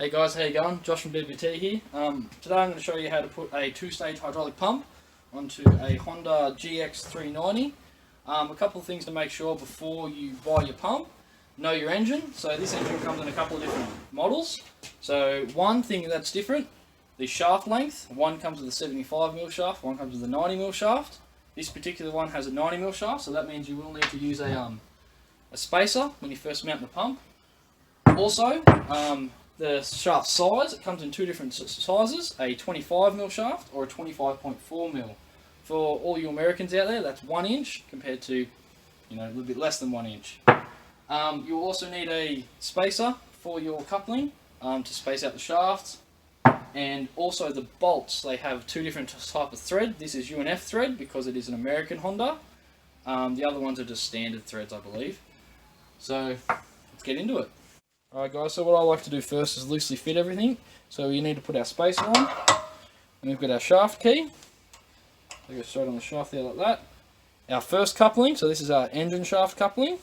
Hey guys, how you going? Josh from BBT here. Today I'm going to show you how to put a two-stage hydraulic pump onto a Honda GX390. A couple of things to make sure before you buy your pump. Know your engine. So this engine comes in a couple of different models. So one thing that's different, the shaft length. One comes with a 75mm shaft, one comes with a 90mm shaft. This particular one has a 90mm shaft, so that means you will need to use a spacer when you first mount the pump. Also, the shaft size, it comes in two different sizes, a 25mm shaft or a 25.4mm. For all you Americans out there, that's 1 inch compared to, a little bit less than 1 inch. You'll also need a spacer for your coupling to space out the shafts, and also the bolts. They have two different types of thread. This is UNF thread because it is an American Honda. The other ones are just standard threads, I believe. So let's get into it. Alright guys, so what I like to do first is loosely fit everything. So we need to put our spacer on, and we've got our shaft key. So go straight on the shaft there like that. Our first coupling, so this is our engine shaft coupling.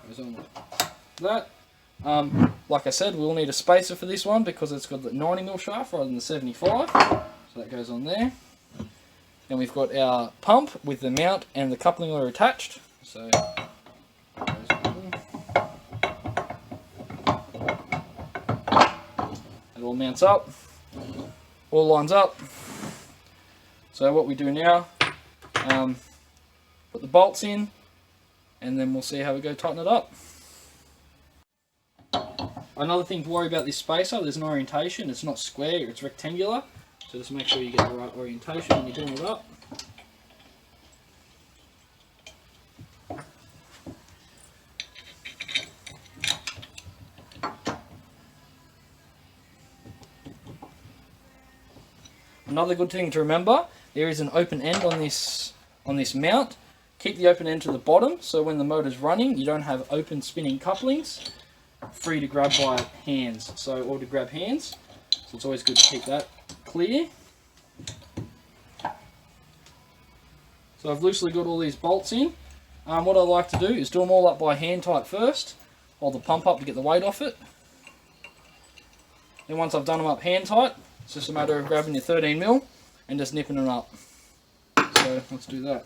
Goes on like that. Like I said, we'll need a spacer for this one because it's got the 90mm shaft rather than the 75. So that goes on there. Then we've got our pump with the mount and the coupling are attached. So it all mounts up, all lines up. So what we do now, put the bolts in, and then we'll see how we go tighten it up. Another thing to worry about this spacer, there's an orientation. It's not square, it's rectangular. So just make sure you get the right orientation when you're doing it up. Another good thing to remember, there is an open end on this mount. Keep the open end to the bottom so when the motor's running you don't have open spinning couplings free to grab by hands, or to grab hands. So it's always good to keep that clear. So I've loosely got all these bolts in. What I like to do is do them all up by hand tight first, hold the pump up to get the weight off it. Then once I've done them up hand tight, it's just a matter of grabbing your 13mm and just nipping them up. So let's do that.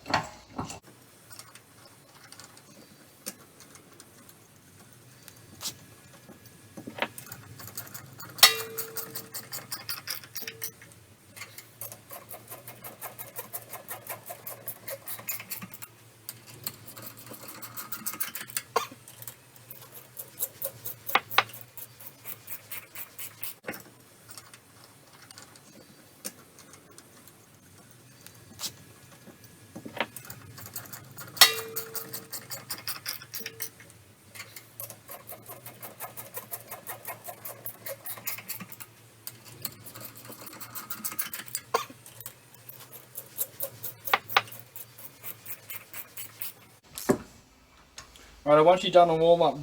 Right, once you've done a warm up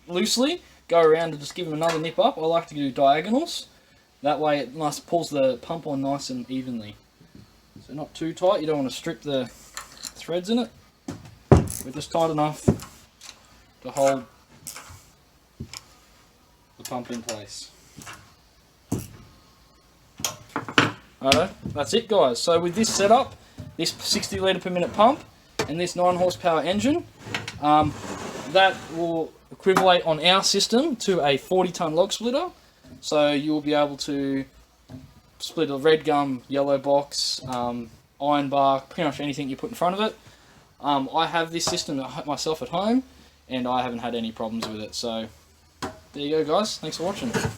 loosely, go around and just give them another nip up. I like to do diagonals. That way it pulls the pump on nice and evenly. So not too tight, you don't want to strip the threads in it. But just tight enough to hold the pump in place. Righto, that's it guys. So with this setup, this 60 litre per minute pump and this 9 horsepower engine, that will equivalent on our system to a 40-ton log splitter. So you'll be able to split a red gum, yellow box, iron bark, pretty much anything you put in front of it. I have this system myself at home and I haven't had any problems with it. So there you go guys, thanks for watching.